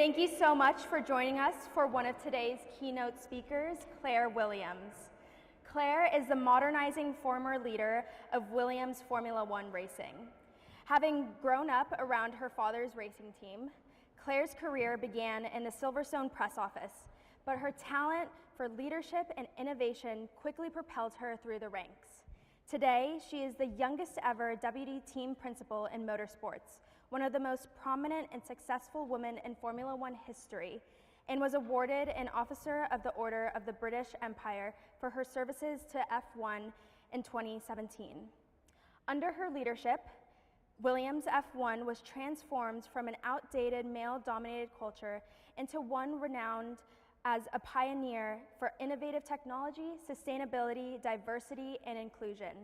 Thank you so much for joining us for one of today's keynote speakers, Claire Williams. Claire is the modernizing former leader of Williams Formula One racing. Having grown up around her father's racing team, Claire's career began in the Silverstone press office, but her talent for leadership and innovation quickly propelled her through the ranks. Today, she is the youngest ever deputy team principal in motorsports, one of the most prominent and successful women in Formula One history, and was awarded an Officer of the Order of the British Empire for her services to F1 in 2017. Under her leadership, Williams F1 was transformed from an outdated male-dominated culture into one renowned as a pioneer for innovative technology, sustainability, diversity, and inclusion.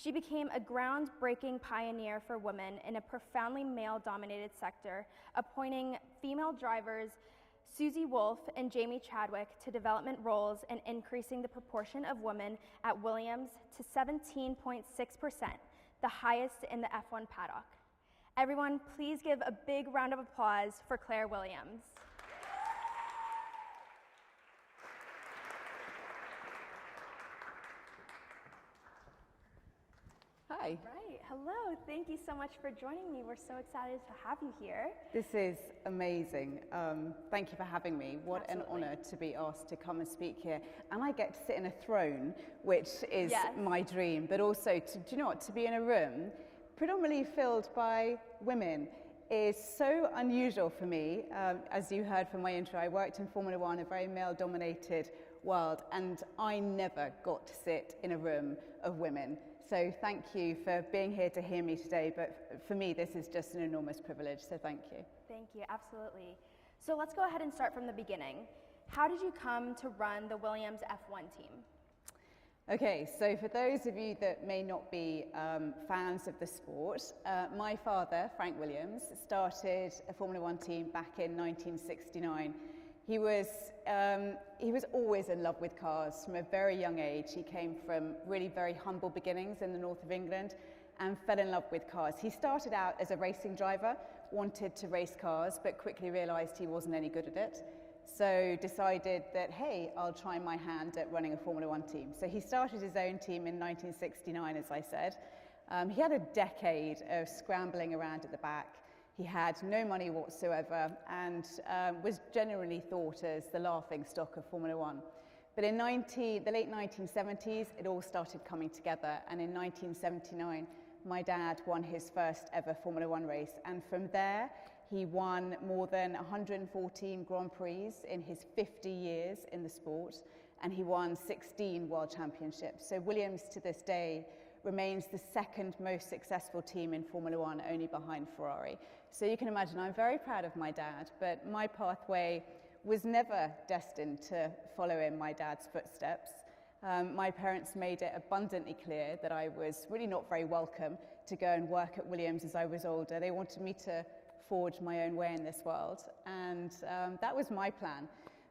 She became a groundbreaking pioneer for women in a profoundly male-dominated sector, appointing female drivers Susie Wolff and Jamie Chadwick to development roles and increasing the proportion of women at Williams to 17.6%, the highest in the F1 paddock. Everyone, please give a big round of applause for Claire Williams. Hi. Right, hello. Thank you so much for joining me. We're so excited to have you here. This is amazing. Thank you for having me. What Absolutely. an honor to be asked to come and speak here. And I get to sit in a throne, which is my dream, but also, do you know what, to be in a room predominantly filled by women is so unusual for me. As you heard from my intro, I worked in Formula One, a very male-dominated world, and I never got to sit in a room of women. So thank you for being here to hear me today, but for me this is just an enormous privilege, so thank you. Thank you, absolutely. So let's go ahead and start from the beginning. How did you come to run the Williams F1 team? Okay, so for those of you that may not be fans of the sport, my father, Frank Williams, started a Formula One team back in 1969. He was always in love with cars from a very young age. He came from really very humble beginnings in the north of England and fell in love with cars. He started out as a racing driver, wanted to race cars, but quickly realized he wasn't any good at it. So decided that, hey, I'll try my hand at running a Formula One team. So he started his own team in 1969, as I said. He had a decade of scrambling around at the back. He had no money whatsoever and was generally thought as the laughing stock of Formula One. But in the late 1970s, it all started coming together. And in 1979, my dad won his first ever Formula One race. And from there, he won more than 114 Grand Prix in his 50 years in the sport. And he won 16 World Championships. So Williams, to this day, remains the second most successful team in Formula One, only behind Ferrari. So you can imagine, I'm very proud of my dad, but my pathway was never destined to follow in my dad's footsteps. My parents made it abundantly clear that I was really not very welcome to go and work at Williams as I was older. They wanted me to forge my own way in this world, and that was my plan.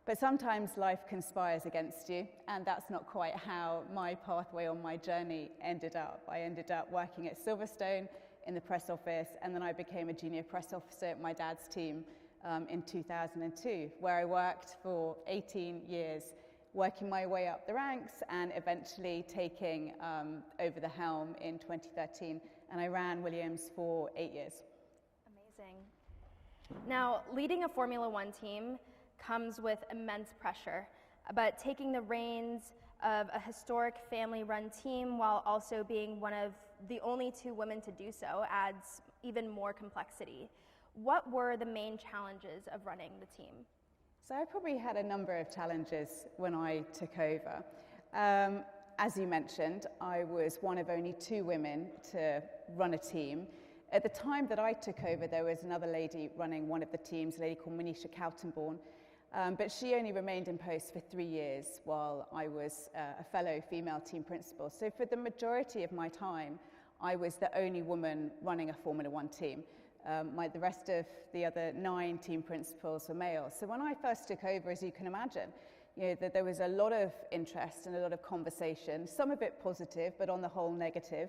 But sometimes life conspires against you, and that's not quite how my pathway on my journey ended up. I ended up working at Silverstone in the press office, and then I became a junior press officer at my dad's team in 2002, where I worked for 18 years, working my way up the ranks and eventually taking over the helm in 2013. And I ran Williams for 8 years. Amazing. Now, leading a Formula One team comes with immense pressure, but taking the reins of a historic family-run team while also being one of the only two women to do so adds even more complexity. What were the main challenges of running the team? So I probably had a number of challenges when I took over. As you mentioned, I was one of only two women to run a team. At the time that I took over, there was another lady running one of the teams, a lady called Manisha Kautenborn. But she only remained in post for 3 years while I was a fellow female team principal. So for the majority of my time, I was the only woman running a Formula One team. The rest of the other 9 team principals were male. So when I first took over, as you can imagine, that there was a lot of interest and a lot of conversation, some of it positive, but on the whole negative.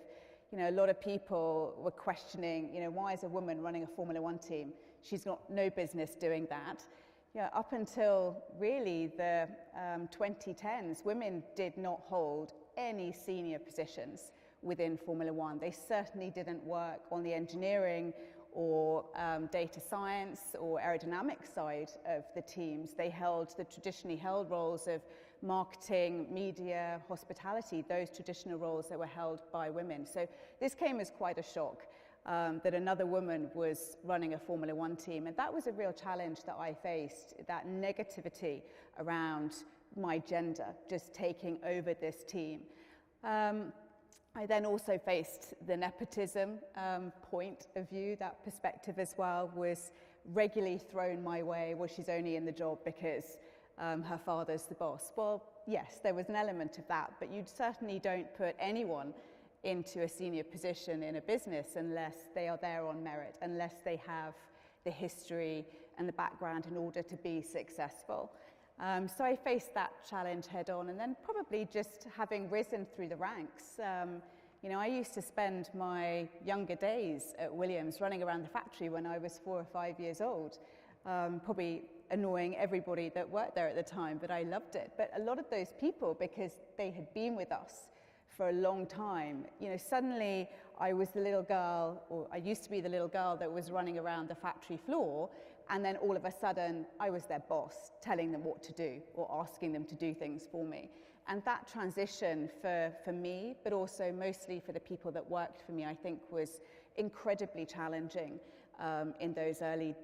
A lot of people were questioning, why is a woman running a Formula One team? She's got no business doing that. Yeah, up until really the 2010s, women did not hold any senior positions within Formula One. They certainly didn't work on the engineering or data science or aerodynamic side of the teams. They held the traditionally held roles of marketing, media, hospitality, those traditional roles that were held by women. So this came as quite a shock that another woman was running a Formula One team. And that was a real challenge that I faced, that negativity around my gender just taking over this team. I then also faced the nepotism point of view. That perspective as well was regularly thrown my way. Well, she's only in the job because her father's the boss. Well, yes, there was an element of that, but you certainly don't put anyone into a senior position in a business unless they are there on merit, unless they have the history and the background in order to be successful. So I faced that challenge head on, and then probably just having risen through the ranks. You know, I used to spend my younger days at Williams running around the factory when I was 4 or 5 years old, probably annoying everybody that worked there at the time, but I loved it. But a lot of those people, because they had been with us for a long time, you know, suddenly I was the little girl, or I used to be the little girl that was running around the factory floor, and then all of a sudden I was their boss, telling them what to do or asking them to do things for me. And that transition for me, but also mostly for the people that worked for me, I think was incredibly challenging in those early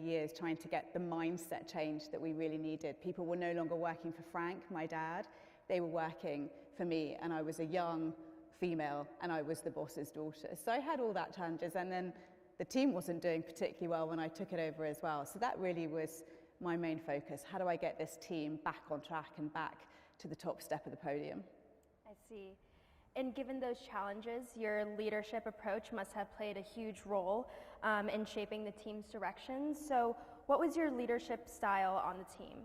years, trying to get the mindset change that we really needed. People were no longer working for Frank, my dad. They were working for me, and I was a young female, and I was the boss's daughter. So I had all that challenges, and then the team wasn't doing particularly well when I took it over as well. So that really was my main focus. How do I get this team back on track and back to the top step of the podium? I see. And given those challenges, your leadership approach must have played a huge role in shaping the team's direction. So what was your leadership style on the team?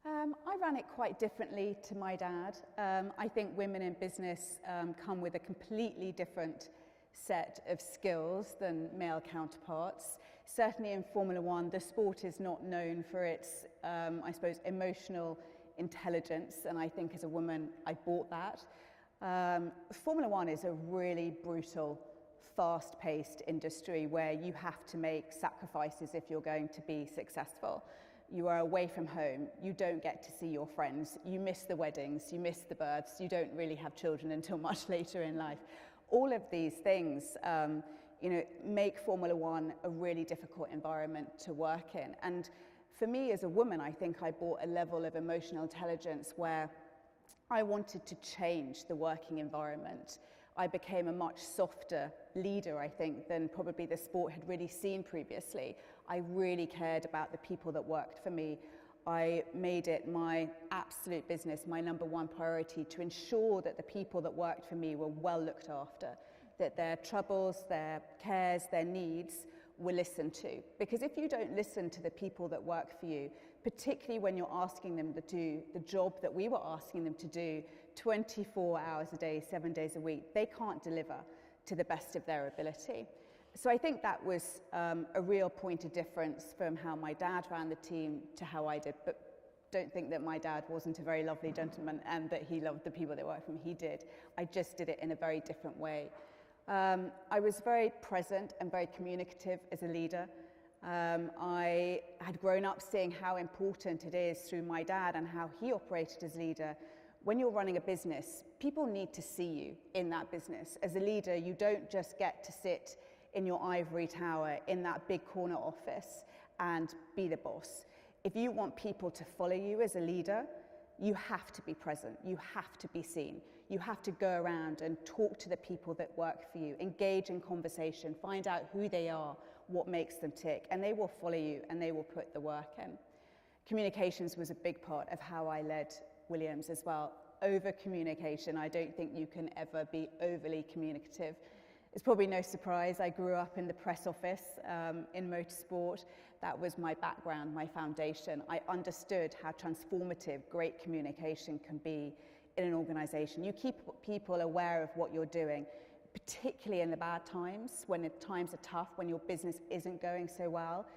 I ran it quite differently to my dad. I think women in business come with a completely different set of skills than male counterparts. Certainly in Formula One, the sport is not known for its, I suppose, emotional intelligence, and I think as a woman, I bought that. Formula One is a really brutal, fast-paced industry where you have to make sacrifices if you're going to be successful. You are away from home, you don't get to see your friends, you miss the weddings, you miss the births, you don't really have children until much later in life. All of these things you know, make Formula One a really difficult environment to work in. And for me as a woman, I think I brought a level of emotional intelligence where I wanted to change the working environment. I became a much softer leader, I think, than probably the sport had really seen previously. I really cared about the people that worked for me. I made it my absolute business, my number one priority, to ensure that the people that worked for me were well looked after, that their troubles, their cares, their needs were listened to. Because if you don't listen to the people that work for you, particularly when you're asking them to do the job that we were asking them to do 24 hours a day, 7 days a week, they can't deliver to the best of their ability. So I think that was a real point of difference from how my dad ran the team to how I did. But don't think that my dad wasn't a very lovely gentleman and that he loved the people that worked for him. He did. I just did it in a very different way. I was very present and very communicative as a leader. I had grown up seeing how important it is through my dad and how he operated as leader. When you're running a business, people need to see you in that business. As a leader, you don't just get to sit in your ivory tower in that big corner office and be the boss. If you want people to follow you as a leader, you have to be present, you have to be seen, you have to go around and talk to the people that work for you, engage in conversation, find out who they are, what makes them tick, and they will follow you and they will put the work in. Communications was a big part of how I led Williams as well. Over communication, I don't think you can ever be overly communicative. It's probably no surprise, I grew up in the press office in motorsport. That was my background, my foundation. I understood how transformative great communication can be in an organization. You keep people aware of what you're doing. particularly in the bad times, when the times are tough, when your business isn't going so well.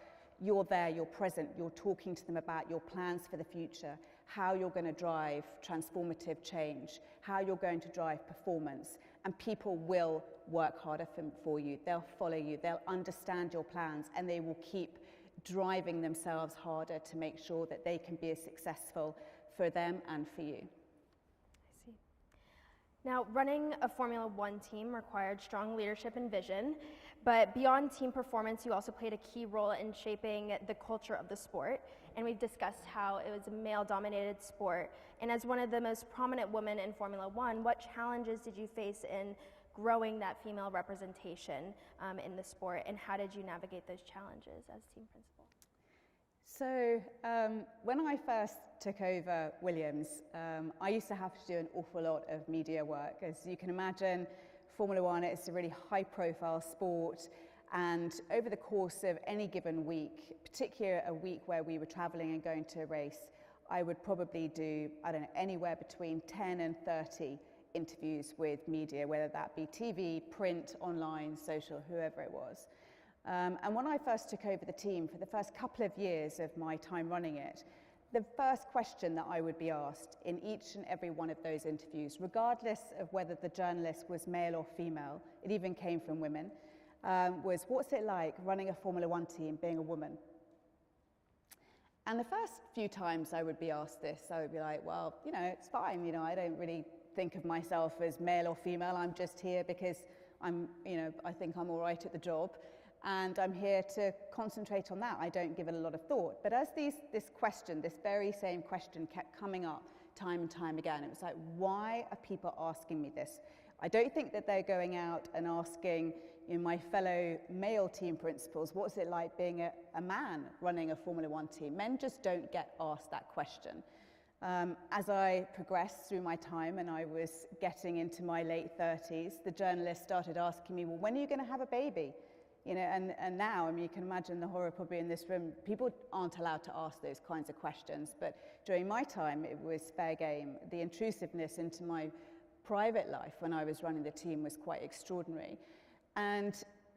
You're there, you're present, you're talking to them about your plans for the future, how you're going to drive transformative change, how you're going to drive performance, and people will work harder for you, they'll follow you, they'll understand your plans, and they will keep driving themselves harder to make sure that they can be as successful for them and for you. I see. Now, running a Formula One team required strong leadership and vision, but beyond team performance, you also played a key role in shaping the culture of the sport, and we've discussed how it was a male-dominated sport. And as one of the most prominent women in Formula One, what challenges did you face in growing that female representation in the sport, and how did you navigate those challenges as team principal? So when I first took over Williams, I used to have to do an awful lot of media work. As you can imagine, Formula One is a really high-profile sport, and over the course of any given week, particularly a week where we were traveling and going to a race, I would probably do, I don't know, anywhere between 10 and 30 interviews with media, whether that be TV, print, online, social, whoever it was. And when I first took over the team, for the first couple of years of my time running it, the first question that I would be asked in each and every one of those interviews, regardless of whether the journalist was male or female, it even came from women, was, what's it like running a Formula One team being a woman? And the first few times I would be asked this, I would be like, well, you know, it's fine, you know, I don't really think of myself as male or female, I'm just here because I'm, you know, I think I'm all right at the job. And I'm here to concentrate on that. I don't give it a lot of thought. But as this question, this very same question kept coming up time and time again, it was like, why are people asking me this? I don't think that they're going out and asking, you know, my fellow male team principals, what's it like being a man running a Formula One team? Men just don't get asked that question. As I progressed through my time and I was getting into my late 30s, the journalists started asking me, well, when are you going to have a baby? You know, and now, I mean, you can imagine the horror probably in this room. People aren't allowed to ask those kinds of questions. But during my time, it was fair game. The intrusiveness into my private life when I was running the team was quite extraordinary. And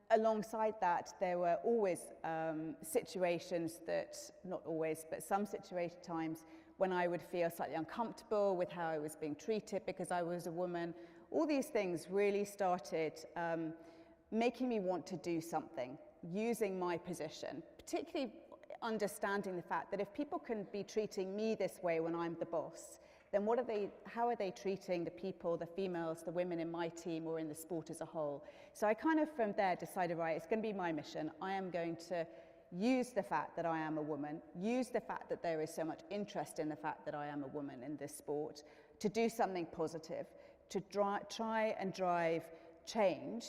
alongside that, there were always situations that, not always, but some times when I would feel slightly uncomfortable with how I was being treated because I was a woman. All these things really started making me want to do something, using my position, particularly understanding the fact that if people can be treating me this way when I'm the boss, then how are they treating the people, the females, the women in my team or in the sport as a whole? So I kind of from there decided, right, it's going to be my mission. I am going to use the fact that I am a woman, use the fact that there is so much interest in the fact that I am a woman in this sport, to do something positive, to try and drive change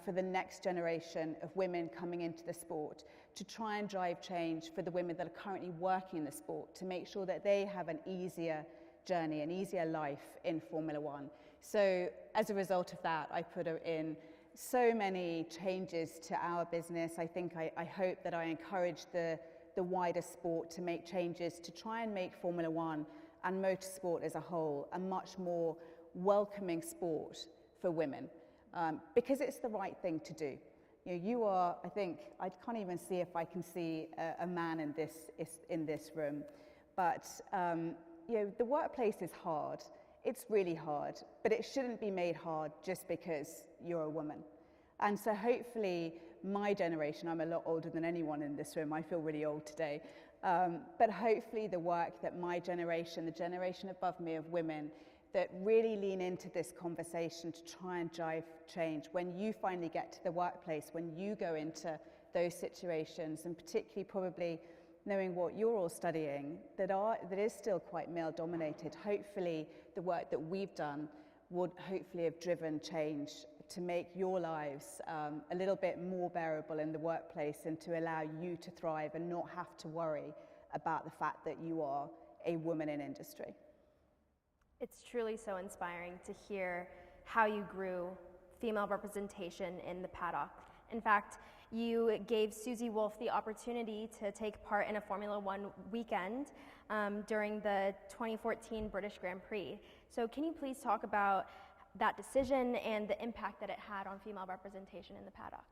for the next generation of women coming into the sport, to try and drive change for the women that are currently working in the sport, to make sure that they have an easier journey, an easier life in Formula One. So as a result of that, I put in so many changes to our business. I think I hope that I encourage the wider sport to make changes to try and make Formula One and motorsport as a whole a much more welcoming sport for women. Because it's the right thing to do. You know, you are, I think, I can't even see if I can see a man in this room, but you know, the workplace is hard. It's really hard, but it shouldn't be made hard just because you're a woman. And so hopefully my generation, I'm a lot older than anyone in this room, I feel really old today, but hopefully the work that my generation, the generation above me of women, that really lean into this conversation to try and drive change. When you finally get to the workplace, when you go into those situations, and particularly probably knowing what you're all studying, that is still quite male-dominated, hopefully the work that we've done would hopefully have driven change to make your lives a little bit more bearable in the workplace and to allow you to thrive and not have to worry about the fact that you are a woman in industry. It's truly so inspiring to hear how you grew female representation in the paddock. In fact, you gave Susie Wolff the opportunity to take part in a Formula One weekend during the 2014 British Grand Prix. So can you please talk about that decision and the impact that it had on female representation in the paddock.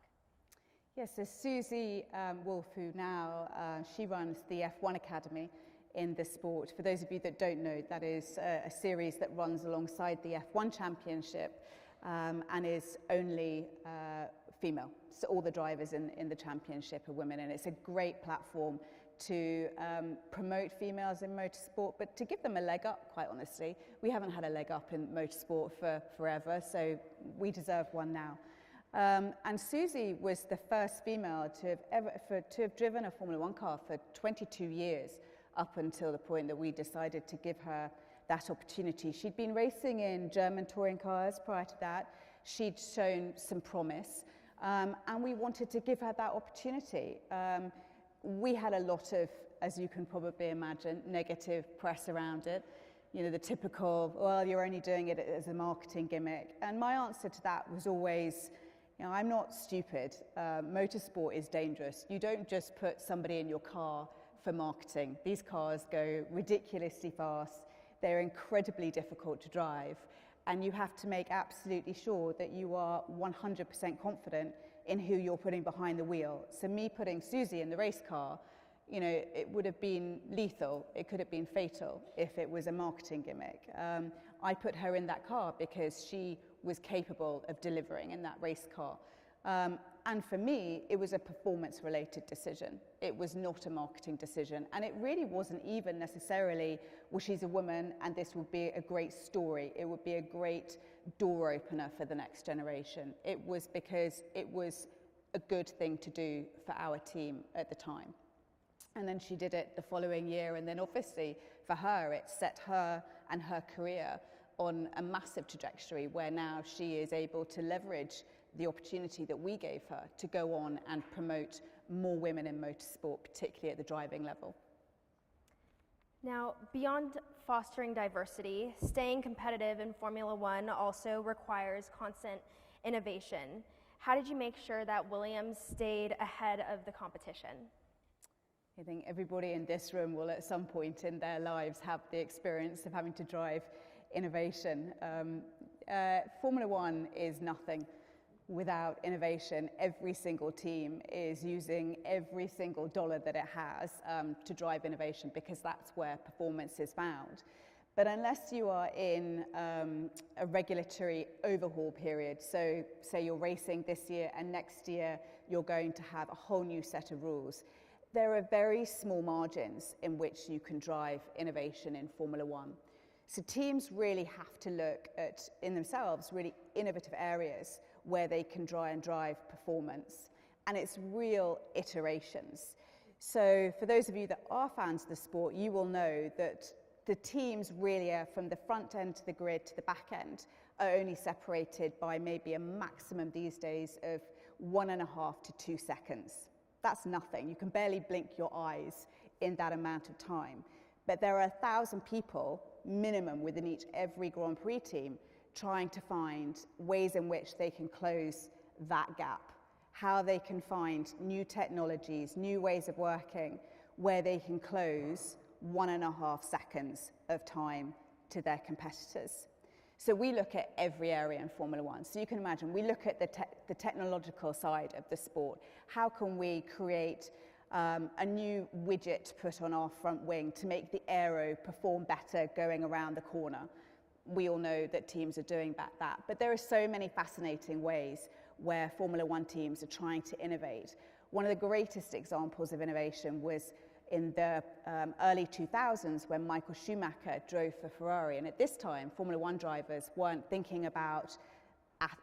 Yes, so Susie Wolf, who now, she runs the F1 Academy in the sport. For those of you that don't know, that is a series that runs alongside the F1 Championship and is only female. So all the drivers in the championship are women, and it's a great platform to promote females in motorsport, but to give them a leg up, quite honestly. We haven't had a leg up in motorsport for forever, so we deserve one now. And Susie was the first female to have driven a Formula One car for 22 years, up until the point that we decided to give her that opportunity. She'd been racing in German touring cars prior to that. She'd shown some promise, and we wanted to give her that opportunity. We had a lot of, as you can probably imagine, negative press around it. You know, the typical, well, you're only doing it as a marketing gimmick. And my answer to that was always, you know, I'm not stupid. Motorsport is dangerous. You don't just put somebody in your car for marketing. These cars go ridiculously fast. They're incredibly difficult to drive. And you have to make absolutely sure that you are 100% confident in who you're putting behind the wheel. So me putting Susie in the race car, you know, it would have been lethal. It could have been fatal if it was a marketing gimmick. I put her in that car because she was capable of delivering in that race car. And for me, it was a performance-related decision. It was not a marketing decision. And it really wasn't even necessarily, well, she's a woman and this would be a great story. It would be a great door opener for the next generation. It was because it was a good thing to do for our team at the time. And then she did it the following year. And then obviously for her, it set her and her career on a massive trajectory where now she is able to leverage the opportunity that we gave her to go on and promote more women in motorsport, particularly at the driving level. Now, beyond fostering diversity, staying competitive in Formula One also requires constant innovation. How did you make sure that Williams stayed ahead of the competition? I think everybody in this room will at some point in their lives have the experience of having to drive innovation. Formula One is nothing without innovation. Every single team is using every single dollar that it has to drive innovation, because that's where performance is found. But unless you are in a regulatory overhaul period, so say you're racing this year and next year you're going to have a whole new set of rules, there are very small margins in which you can drive innovation in Formula One. So teams really have to look at, in themselves, really innovative areas where they can try and drive performance. And it's real iterations. So for those of you that are fans of the sport, you will know that the teams really are, from the front end to the grid to the back end, are only separated by maybe a maximum these days of 1.5 to 2 seconds. That's nothing. You can barely blink your eyes in that amount of time. But there are 1,000 people minimum within every Grand Prix team trying to find ways in which they can close that gap, how they can find new technologies, new ways of working, where they can close 1.5 seconds of time to their competitors. So we look at every area in Formula One. So you can imagine, we look at the technological side of the sport. How can we create a new widget to put on our front wing to make the aero perform better going around the corner? We all know that teams are doing that. But there are so many fascinating ways where Formula One teams are trying to innovate. One of the greatest examples of innovation was in the early 2000s when Michael Schumacher drove for Ferrari. And at this time, Formula One drivers weren't thinking about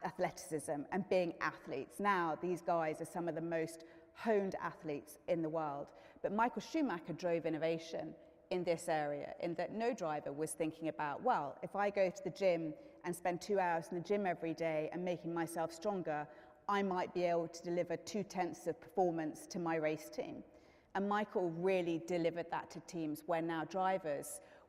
athleticism and being athletes. Now, these guys are some of the most honed athletes in the world. But Michael Schumacher drove innovation in this area, in that no driver was thinking about, well, if I go to the gym and spend 2 hours in the gym every day and making myself stronger, I might be able to deliver 0.2 of performance to my race team. And Michael really delivered that to teams where now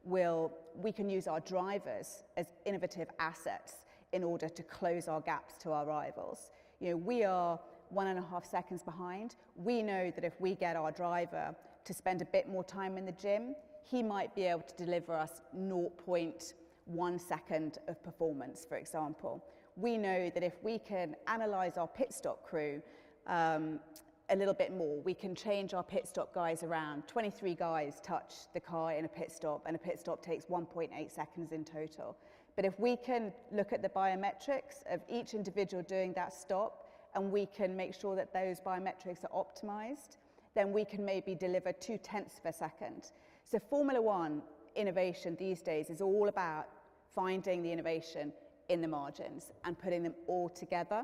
we can use our drivers as innovative assets in order to close our gaps to our rivals. You know, we are 1.5 seconds behind. We know that if we get our driver to spend a bit more time in the gym, he might be able to deliver us 0.1 1 second of performance, for example. We know that if we can analyze our pit stop crew a little bit more, we can change our pit stop guys around. 23 guys touch the car in a pit stop, and a pit stop takes 1.8 seconds in total. But if we can look at the biometrics of each individual doing that stop, and we can make sure that those biometrics are optimized, then we can maybe deliver 0.2 of a second. So Formula One innovation these days is all about finding the innovation in the margins and putting them all together,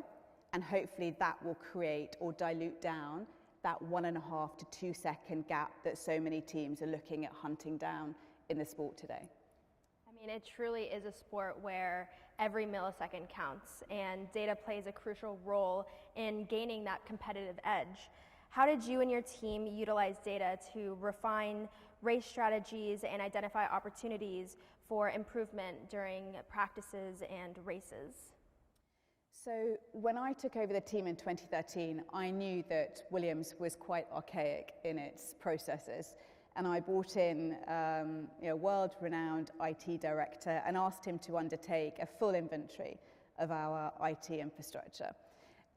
and hopefully that will create or dilute down that 1.5 to 2 second gap that so many teams are looking at hunting down in the sport today. I mean, it truly is a sport where every millisecond counts, and data plays a crucial role in gaining that competitive edge. How did you and your team utilize data to refine race strategies and identify opportunities for improvement during practices and races? So when I took over the team in 2013, I knew that Williams was quite archaic in its processes. And I brought in a world-renowned IT director and asked him to undertake a full inventory of our IT infrastructure.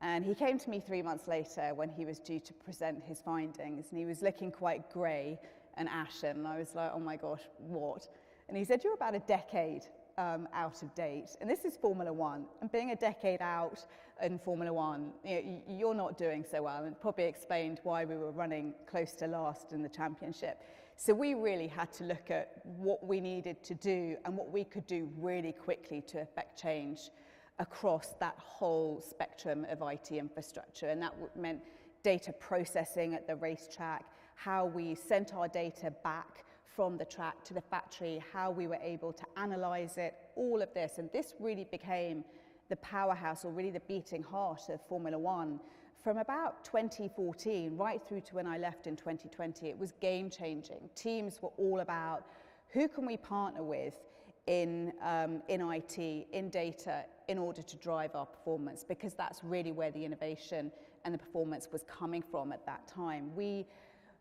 And he came to me 3 months later when he was due to present his findings, and he was looking quite grey and ashen. And I was like, oh my gosh, what? And he said, you're about a decade out of date. And this is Formula One. And being a decade out in Formula One, you're not doing so well. And it probably explained why we were running close to last in the championship. So we really had to look at what we needed to do and what we could do really quickly to affect change across that whole spectrum of IT infrastructure. And that meant data processing at the racetrack, how we sent our data back from the track to the factory, how we were able to analyze it, all of this. And this really became the powerhouse, or really the beating heart of Formula One. From about 2014 right through to when I left in 2020, it was game changing. Teams were all about who can we partner with in IT, in data, in order to drive our performance, because that's really where the innovation and the performance was coming from at that time. We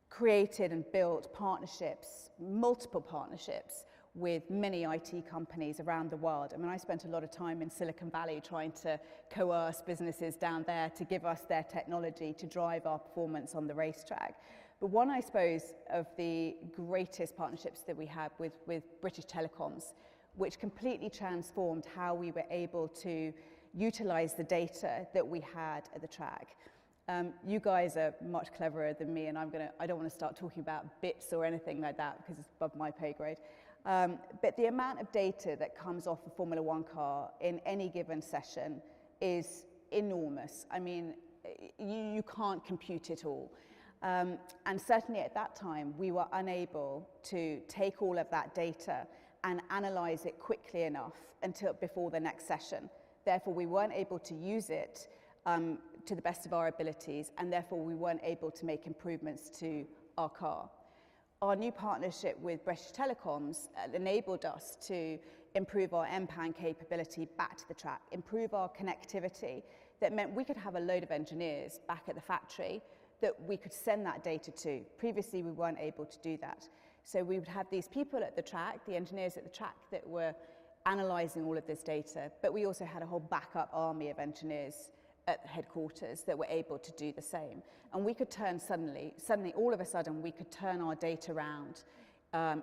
created and built partnerships, multiple partnerships, with many IT companies around the world. I mean, I spent a lot of time in Silicon Valley trying to coerce businesses down there to give us their technology to drive our performance on the racetrack. But one, I suppose, of the greatest partnerships that we had with British Telecoms, which completely transformed how we were able to utilize the data that we had at the track. You guys are much cleverer than me, and I don't want to start talking about bits or anything like that because it's above my pay grade. But the amount of data that comes off a Formula One car in any given session is enormous. I mean, you can't compute it all. And certainly at that time, we were unable to take all of that data and analyze it quickly enough until before the next session. Therefore, we weren't able to use it to the best of our abilities, and therefore we weren't able to make improvements to our car. Our new partnership with British Telecoms enabled us to improve our MPAN capability back to the track, improve our connectivity. That meant we could have a load of engineers back at the factory that we could send that data to. Previously, we weren't able to do that. So we would have these people at the track, the engineers at the track, that were analyzing all of this data, but we also had a whole backup army of engineers at the headquarters that were able to do the same. And we could turn suddenly, all of a sudden, we could turn our data around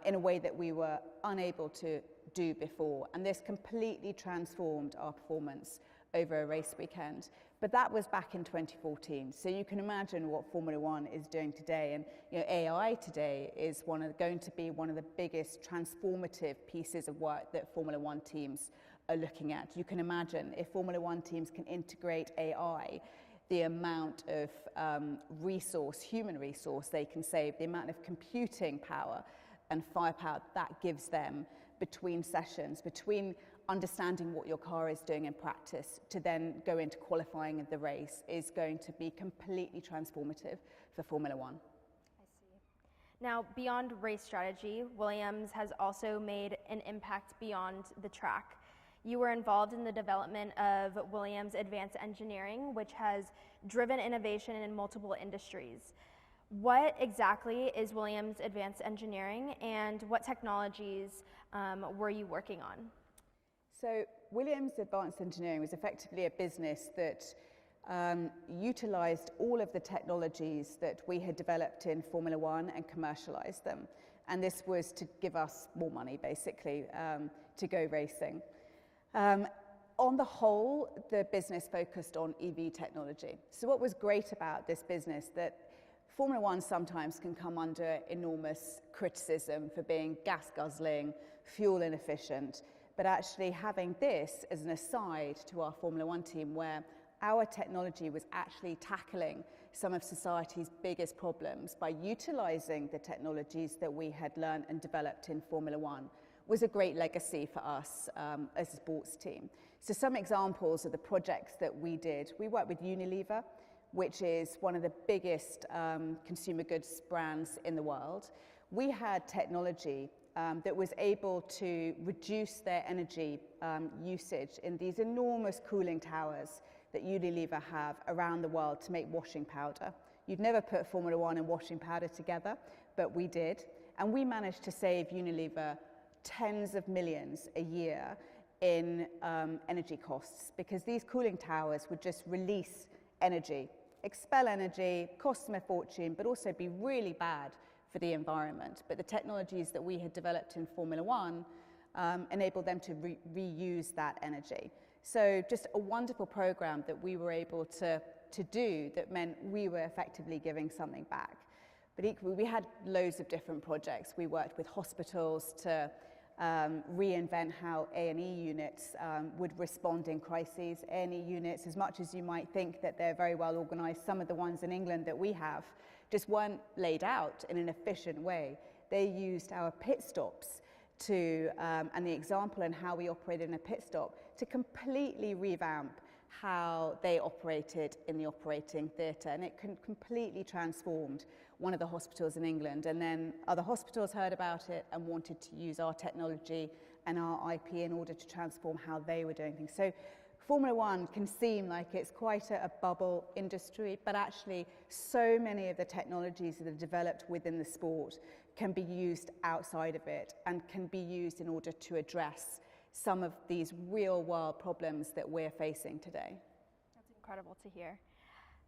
in a way that we were unable to do before. And this completely transformed our performance over a race weekend. But that was back in 2014. So you can imagine what Formula One is doing today. And AI today is going to be one of the biggest transformative pieces of work that Formula One teams are looking at. You can imagine if Formula One teams can integrate AI, the amount of human resource they can save, the amount of computing power and firepower that gives them between sessions, between understanding what your car is doing in practice to then go into qualifying of the race, is going to be completely transformative for Formula One. I see. Now, beyond race strategy, Williams has also made an impact beyond the track. You were involved in the development of Williams Advanced Engineering, which has driven innovation in multiple industries. What exactly is Williams Advanced Engineering, and what technologies were you working on? So Williams Advanced Engineering was effectively a business that utilized all of the technologies that we had developed in Formula One and commercialized them. And this was to give us more money, basically, to go racing. On the whole, the business focused on EV technology. So what was great about this business, that Formula One sometimes can come under enormous criticism for being gas-guzzling, fuel inefficient, but actually having this as an aside to our Formula One team, where our technology was actually tackling some of society's biggest problems by utilizing the technologies that we had learned and developed in Formula One, was a great legacy for us as a sports team. So some examples of the projects that we did. We worked with Unilever, which is one of the biggest consumer goods brands in the world. We had technology that was able to reduce their energy usage in these enormous cooling towers that Unilever have around the world to make washing powder. You'd never put Formula One and washing powder together, but we did. And we managed to save Unilever tens of millions a year in energy costs, because these cooling towers would just release energy, expel energy, cost them a fortune, but also be really bad for the environment. But the technologies that we had developed in Formula One enabled them to reuse that energy. So just a wonderful program that we were able to do that meant we were effectively giving something back. But equally, we had loads of different projects. We worked with hospitals to reinvent how A&E units would respond in crises. A&E units, as much as you might think that they're very well organized, some of the ones in England that we have just weren't laid out in an efficient way. They used our pit stops to, and the example and how we operated in a pit stop, to completely revamp how they operated in the operating theatre. And it completely transformed one of the hospitals in England. And then other hospitals heard about it and wanted to use our technology and our IP in order to transform how they were doing things. So Formula One can seem like it's quite a bubble industry, but actually so many of the technologies that are developed within the sport can be used outside of it and can be used in order to address some of these real-world problems that we're facing today. That's incredible to hear.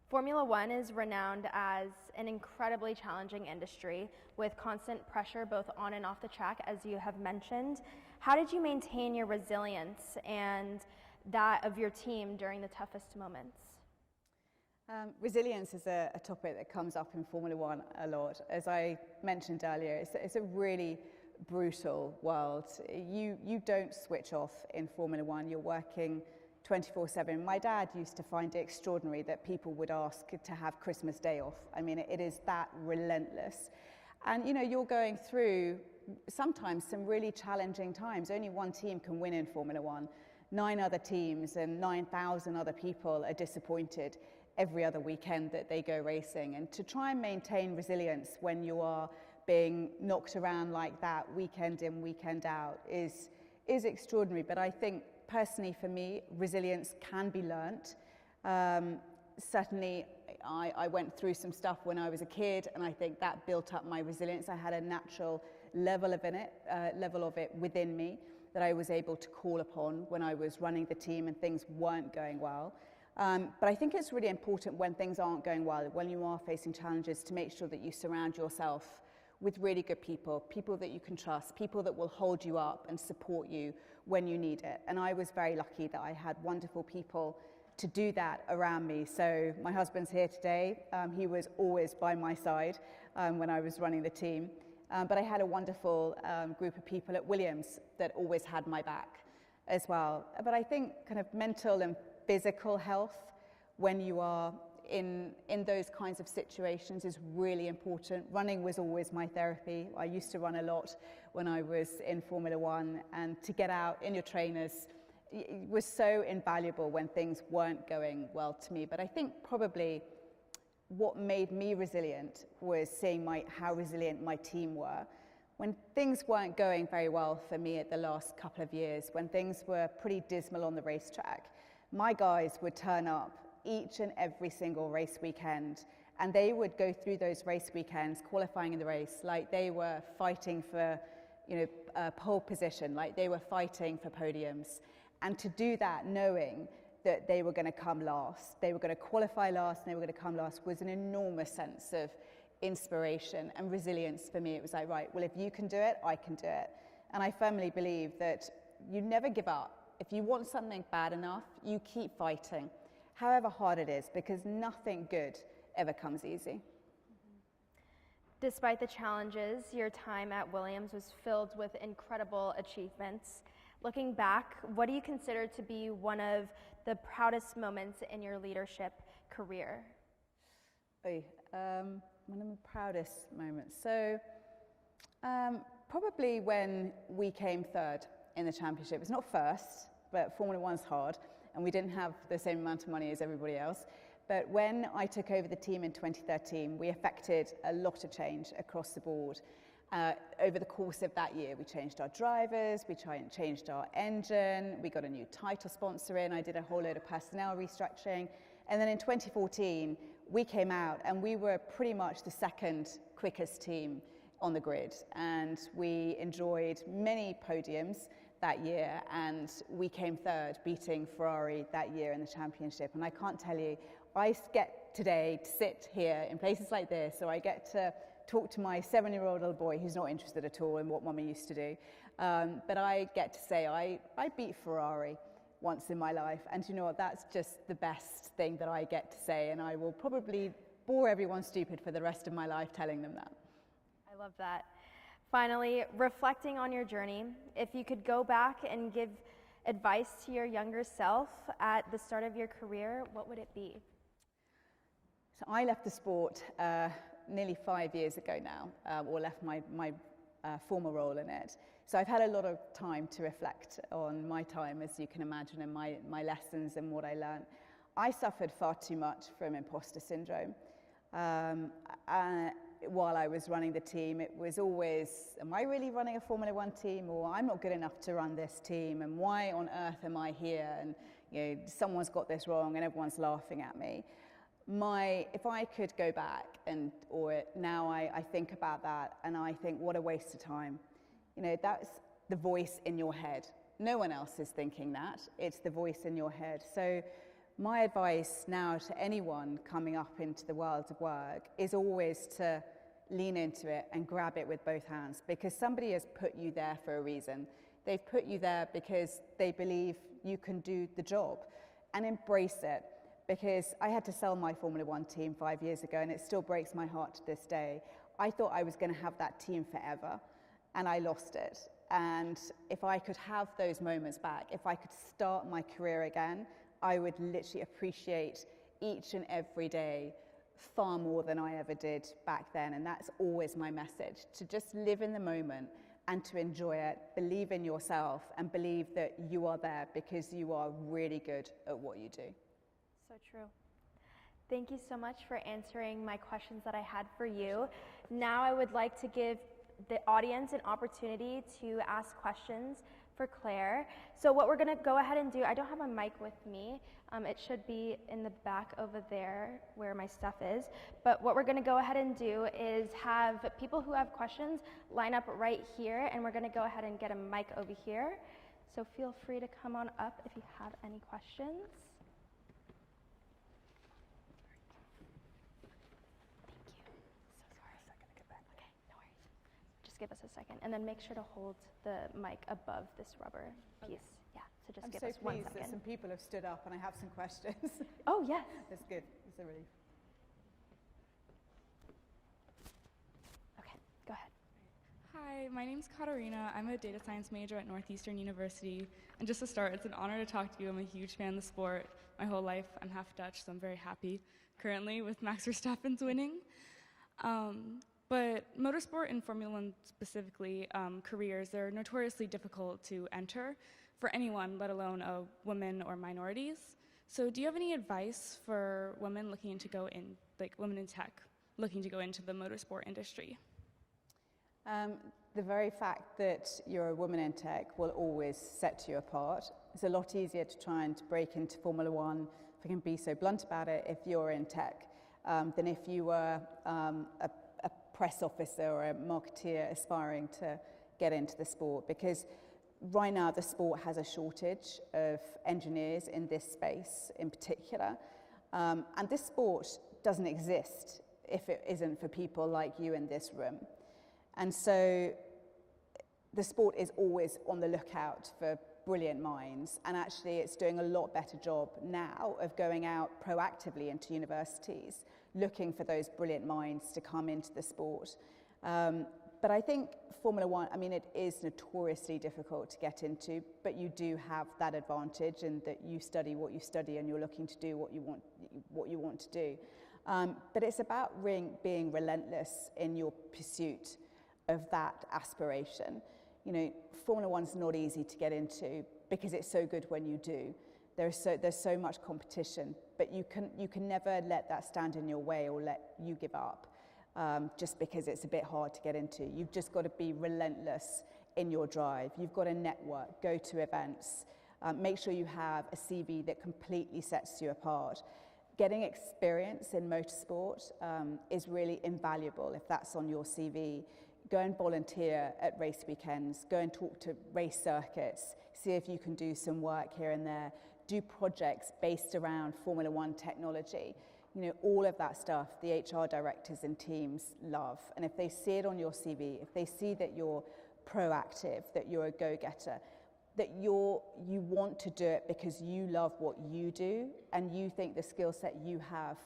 Formula One is renowned as an incredibly challenging industry with constant pressure both on and off the track, as you have mentioned. How did you maintain your resilience and that of your team during the toughest moments? Resilience is a topic that comes up in Formula One a lot. As I mentioned earlier, it's a really brutal world. You don't switch off in Formula One. You're working 24/7. My dad used to find it extraordinary that people would ask to have Christmas Day off. I mean, it is that relentless. And you know, you're going through sometimes some really challenging times. Only one team can win in Formula One. 9 other teams and 9,000 other people are disappointed every other weekend that they go racing. And to try and maintain resilience when you are being knocked around like that weekend in, weekend out is extraordinary. But I think personally for me, resilience can be learnt. Certainly I went through some stuff when I was a kid, and I think that built up my resilience. I had a natural level of it within me that I was able to call upon when I was running the team and things weren't going well. But I think it's really important when things aren't going well, when you are facing challenges, to make sure that you surround yourself with really good people, people that you can trust, people that will hold you up and support you when you need it. And I was very lucky that I had wonderful people to do that around me. So my husband's here today. He was always by my side when I was running the team. But I had a wonderful group of people at Williams that always had my back as well. But I think kind of mental and physical health when you are in those kinds of situations is really important. Running was always my therapy. I used to run a lot when I was in Formula One, and to get out in your trainers was so invaluable when things weren't going well to me. But I think probably what made me resilient was seeing how resilient my team were. When things weren't going very well for me at the last couple of years, when things were pretty dismal on the racetrack, my guys would turn up each and every single race weekend, and they would go through those race weekends qualifying in the race like they were fighting for pole position, like they were fighting for podiums. And to do that knowing that they were going to come last, they were going to qualify last, and they were going to come last, was an enormous sense of inspiration and resilience for me. It was like, right, well, if you can do it, I can do it. And I firmly believe that you never give up. If you want something bad enough, you keep fighting, however hard it is, because nothing good ever comes easy. Despite the challenges, your time at Williams was filled with incredible achievements. Looking back, what do you consider to be one of the proudest moments in your leadership career? One of the proudest moments. So probably when we came third in the championship. It's not first, but Formula One's hard, and we didn't have the same amount of money as everybody else. But when I took over the team in 2013, we effected a lot of change across the board. Over the course of that year, we changed our drivers, we changed our engine, we got a new title sponsor in, I did a whole load of personnel restructuring. And then in 2014, we came out and we were pretty much the second quickest team on the grid. And we enjoyed many podiums that year, and we came third, beating Ferrari that year in the championship. And I can't tell you, I get today to sit here in places like this, or I get to talk to my 7-year-old little boy who's not interested at all in what Mummy used to do. But I get to say I beat Ferrari once in my life, and you know what, that's just the best thing that I get to say, and I will probably bore everyone stupid for the rest of my life telling them that. I love that. Finally, reflecting on your journey, if you could go back and give advice to your younger self at the start of your career, what would it be? So I left the sport nearly 5 years ago now, or left my former role in it. So I've had a lot of time to reflect on my time, as you can imagine, and my lessons and what I learned. I suffered far too much from imposter syndrome. While I was running the team, it was always, am I really running a Formula One team? Or I'm not good enough to run this team, and why on earth am I here? And you know, someone's got this wrong and everyone's laughing at me. If I could go back now I think about that and I think, what a waste of time. You know, that's the voice in your head. No one else is thinking that. It's the voice in your head. So my advice now to anyone coming up into the world of work is always to lean into it and grab it with both hands, because somebody has put you there for a reason. They've put you there because they believe you can do the job, and embrace it. Because I had to sell my Formula One team 5 years ago, and it still breaks my heart to this day. I thought I was going to have that team forever, and I lost it. And if I could have those moments back, if I could start my career again, I would literally appreciate each and every day far more than I ever did back then. And that's always my message, to just live in the moment and to enjoy it, believe in yourself, and believe that you are there because you are really good at what you do. So true. Thank you so much for answering my questions that I had for you. Now I would like to give the audience an opportunity to ask questions for Claire. So what we're going to go ahead and do, I don't have a mic with me. It should be in the back over there where my stuff is. But what we're going to go ahead and do is have people who have questions line up right here, and we're going to go ahead and get a mic over here. So feel free to come on up if you have any questions. Give us a second, and then make sure to hold the mic above this rubber piece. Yeah, so just give us 1 second. I'm so pleased that some people have stood up and I have some questions. Oh, yes. That's good. It's a relief. Okay, go ahead. Hi, my name's Katarina. I'm a data science major at Northeastern University. And just to start, it's an honor to talk to you. I'm a huge fan of the sport. My whole life, I'm half Dutch, so I'm very happy currently with Max Verstappen's winning. But motorsport and Formula One specifically, careers, they're notoriously difficult to enter for anyone, let alone a woman or minorities. So do you have any advice for women looking to go in, like women in tech, looking to go into the motorsport industry? The very fact that you're a woman in tech will always set you apart. It's a lot easier to try and break into Formula One, if I can be so blunt about it, if you're in tech, than if you were a press officer or a marketeer aspiring to get into the sport. Because right now the sport has a shortage of engineers in this space in particular, and this sport doesn't exist if it isn't for people like you in this room. And so the sport is always on the lookout for brilliant minds, and actually it's doing a lot better job now of going out proactively into universities, looking for those brilliant minds to come into the sport. But I think Formula One, I mean, it is notoriously difficult to get into, but you do have that advantage in that you study what you study and you're looking to do what you want to do. But it's about being relentless in your pursuit of that aspiration. You know, Formula One's not easy to get into because it's so good when you do. There's so much competition, but you can never let that stand in your way or let you give up just because it's a bit hard to get into. You've just got to be relentless in your drive. You've got to network, go to events, make sure you have a CV that completely sets you apart. Getting experience in motorsport is really invaluable if that's on your CV. Go and volunteer at race weekends, go and talk to race circuits, see if you can do some work here and there, do projects based around Formula One technology. You know, all of that stuff the HR directors and teams love. And if they see it on your CV, if they see that you're proactive, that you're a go-getter, that you want to do it because you love what you do and you think the skill set you have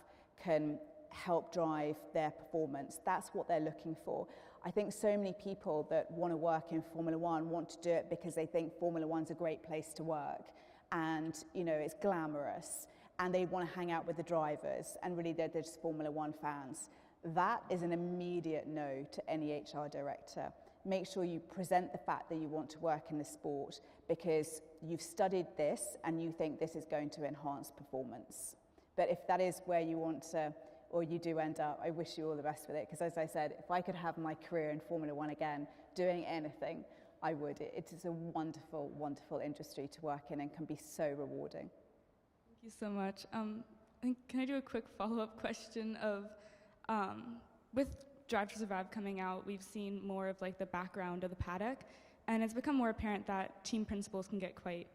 can help drive their performance, that's what they're looking for. I think so many people that want to work in Formula One want to do it because they think Formula One's a great place to work and, you know, it's glamorous and they want to hang out with the drivers and really they're just Formula One fans. That is an immediate no to any HR director. Make sure you present the fact that you want to work in the sport because you've studied this and you think this is going to enhance performance. But if that is where you want to, or you do end up, I wish you all the best with it, because as I said, if I could have my career in Formula One again, doing anything, I would. It is a wonderful, wonderful industry to work in and can be so rewarding. Thank you so much. Can I do a quick follow-up question of, with Drive to Survive coming out, we've seen more of like the background of the paddock, and it's become more apparent that team principals can get quite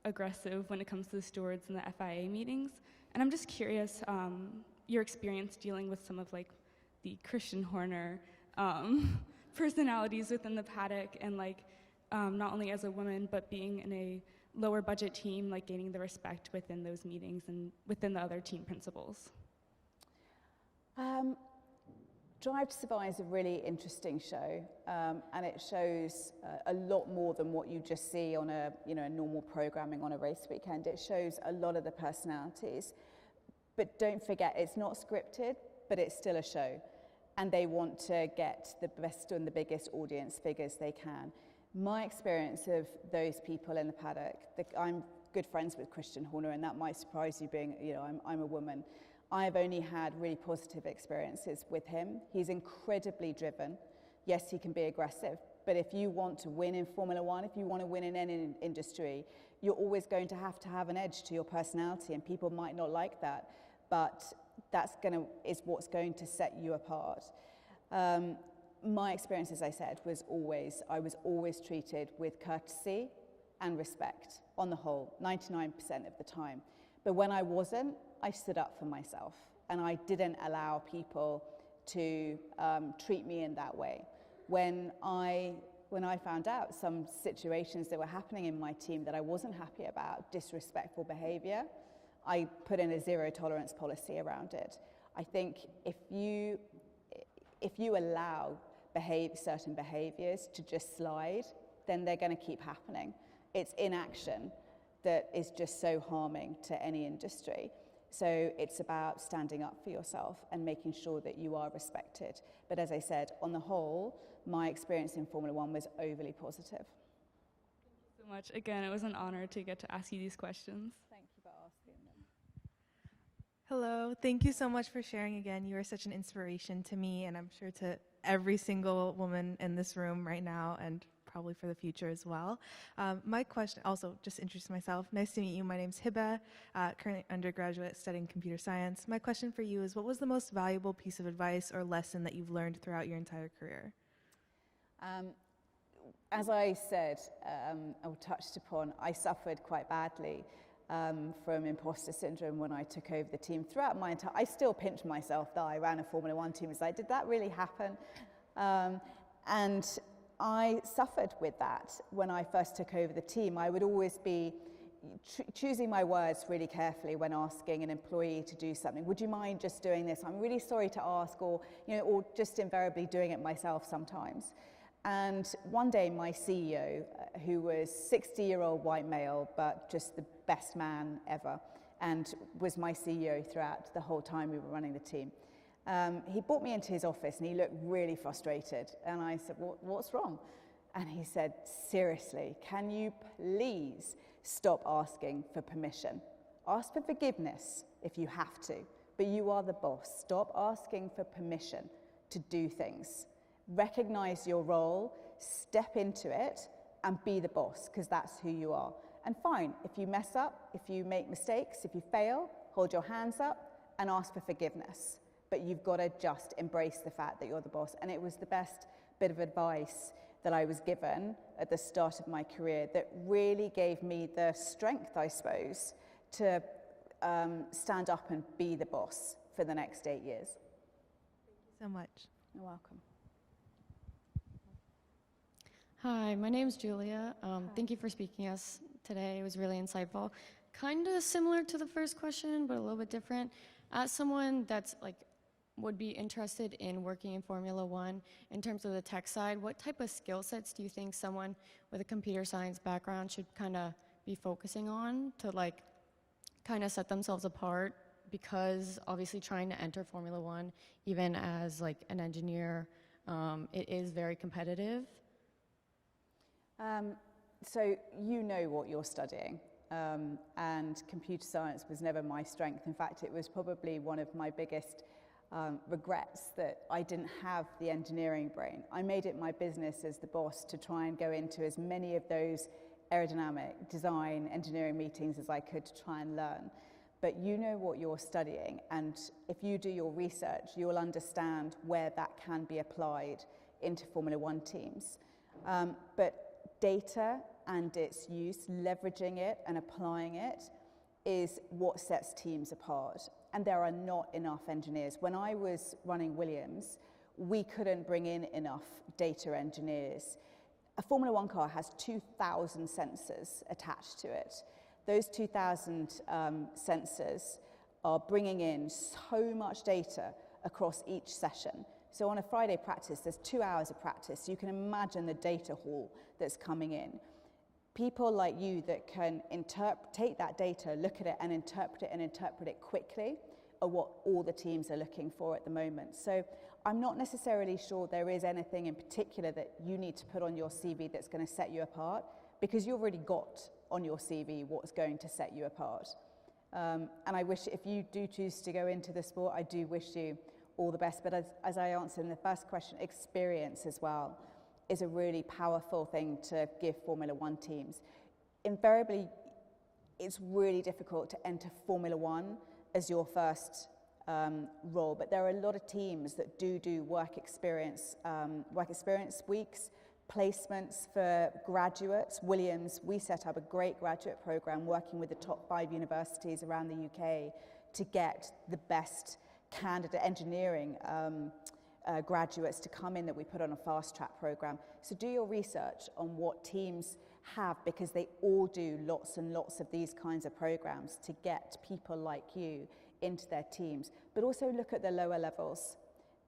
aggressive when it comes to the stewards and the FIA meetings. And I'm just curious, your experience dealing with some of like the Christian Horner personalities within the paddock, and like not only as a woman but being in a lower budget team, like gaining the respect within those meetings and within the other team principals. Drive to Survive is a really interesting show, and it shows a lot more than what you just see on a normal programming on a race weekend. It shows a lot of the personalities. But don't forget, it's not scripted, but it's still a show. And they want to get the best and the biggest audience figures they can. My experience of those people in the paddock, I'm good friends with Christian Horner, and that might surprise you being, I'm a woman. I've only had really positive experiences with him. He's incredibly driven. Yes, he can be aggressive, but if you want to win in Formula One, if you want to win in any industry, you're always going to have an edge to your personality, and people might not like that, but is what's going to set you apart. My experience, as I said, I was always treated with courtesy and respect on the whole, 99% of the time. But when I wasn't, I stood up for myself, and I didn't allow people to treat me in that way. When I found out some situations that were happening in my team that I wasn't happy about, disrespectful behavior, I put in a zero tolerance policy around it. I think if you allow certain behaviors to just slide, then they're going to keep happening. It's inaction that is just so harming to any industry. So it's about standing up for yourself and making sure that you are respected. But as I said, on the whole, my experience in Formula One was overly positive. Thank you so much. Again, it was an honor to get to ask you these questions. Thank you for asking them. Hello, thank you so much for sharing again. You are such an inspiration to me, and I'm sure to every single woman in this room right now, and probably for the future as well. My question, also just introduce myself. Nice to meet you. My name's Hiba, currently undergraduate studying computer science. My question for you is, what was the most valuable piece of advice or lesson that you've learned throughout your entire career? as I said, or touched upon, I suffered quite badly from imposter syndrome when I took over the team. Throughout my entire, I still pinch myself that I ran a Formula One team. It's like, did that really happen? And I suffered with that when I first took over the team. I would always be choosing my words really carefully when asking an employee to do something. Would you mind just doing this? I'm really sorry to ask, or or just invariably doing it myself sometimes. And one day my CEO, who was 60-year-old white male, but just the best man ever, and was my CEO throughout the whole time we were running the team, he brought me into his office and he looked really frustrated. And I said, what's wrong? And he said, seriously, can you please stop asking for permission? Ask for forgiveness if you have to, but you are the boss. Stop asking for permission to do things. Recognize your role, step into it, and be the boss, because that's who you are. And fine, if you mess up, if you make mistakes, if you fail, hold your hands up and ask for forgiveness. But you've got to just embrace the fact that you're the boss. And it was the best bit of advice that I was given at the start of my career that really gave me the strength, I suppose, to stand up and be the boss for the next 8 years. Thank you so much. You're welcome. Hi, my name's Julia. Thank you for speaking to us today. It was really insightful. Kind of similar to the first question, but a little bit different. As someone that's would be interested in working in Formula One, in terms of the tech side, what type of skill sets do you think someone with a computer science background should kind of be focusing on to kind of set themselves apart? Because obviously trying to enter Formula One, even as an engineer, it is very competitive. So you know what you're studying, and computer science was never my strength. In fact, it was probably one of my biggest regrets that I didn't have the engineering brain. I made it my business as the boss to try and go into as many of those aerodynamic design engineering meetings as I could to try and learn. But you know what you're studying, and if you do your research, you'll understand where that can be applied into Formula One teams. But data and its use, leveraging it and applying it, is what sets teams apart. And there are not enough engineers. When I was running Williams, we couldn't bring in enough data engineers. A Formula One car has 2,000 sensors attached to it. Those 2,000 sensors are bringing in so much data across each session. So on a Friday practice, there's 2 hours of practice. You can imagine the data haul that's coming in. People like you that can take that data, look at it and interpret it quickly are what all the teams are looking for at the moment. So I'm not necessarily sure there is anything in particular that you need to put on your CV that's going to set you apart, because you've already got on your CV what's going to set you apart. And I wish, if you do choose to go into the sport, I do wish you all the best. But as I answered in the first question, experience as well is a really powerful thing to give Formula One teams. Invariably, it's really difficult to enter Formula One as your first role, but there are a lot of teams that do work experience weeks, placements for graduates. Williams, we set up a great graduate program working with the top 5 universities around the UK to get the best candidate engineering graduates to come in that we put on a fast track program. So do your research on what teams have, because they all do lots and lots of these kinds of programs to get people like you into their teams. But also look at the lower levels,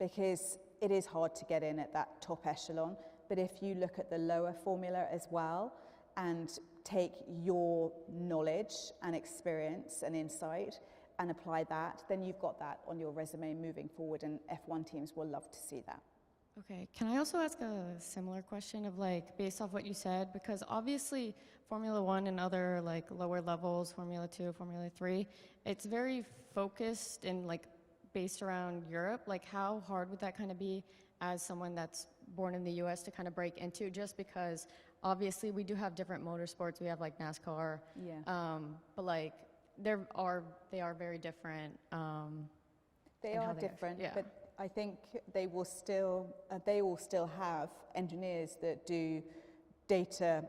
because it is hard to get in at that top echelon. But if you look at the lower formula as well and take your knowledge and experience and insight and apply that, then you've got that on your resume moving forward, and F1 teams will love to see that. Okay, can I also ask a similar question of based off what you said? Because obviously Formula One and other lower levels, Formula 2, Formula 3, it's very focused and based around Europe. How hard would that kind of be as someone that's born in the US to kind of break into, just because obviously we do have different motorsports. We have NASCAR, but they are very different. They are different, but I think they will still have engineers that do data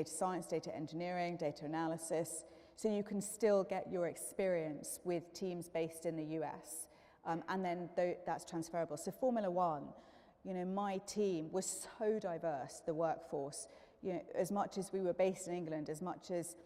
science, data engineering, data analysis, so you can still get your experience with teams based in the US, and then that's transferable. So Formula One, you know, my team was so diverse, the workforce. You know, as much as we were based in England, as much as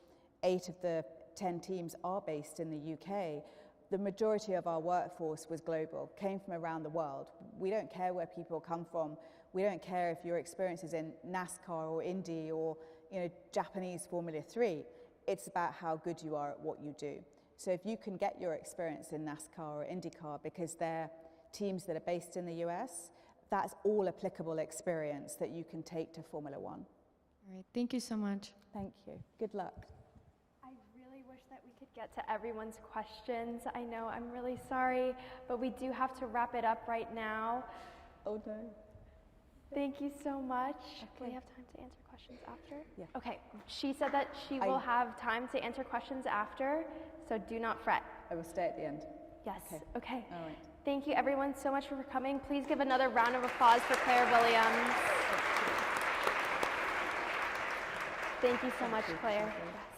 8 of the 10 teams are based in the UK, the majority of our workforce was global, came from around the world. We don't care where people come from. We don't care if your experience is in NASCAR or Indy or, you know, Japanese Formula 3. It's about how good you are at what you do. So if you can get your experience in NASCAR or IndyCar because they're teams that are based in the US, that's all applicable experience that you can take to Formula One. All right, thank you so much. Thank you. Good luck. I really wish that we could get to everyone's questions. I know, I'm really sorry, but we do have to wrap it up right now. Oh no. Thank you so much. Okay. Will we have time to answer questions after? Yeah. Okay, she said that she will have time to answer questions after, so do not fret. I will stay at the end. Yes, okay. All right. Thank you everyone so much for coming. Please give another round of applause for Claire Williams. Thank you so much, Claire. Yes.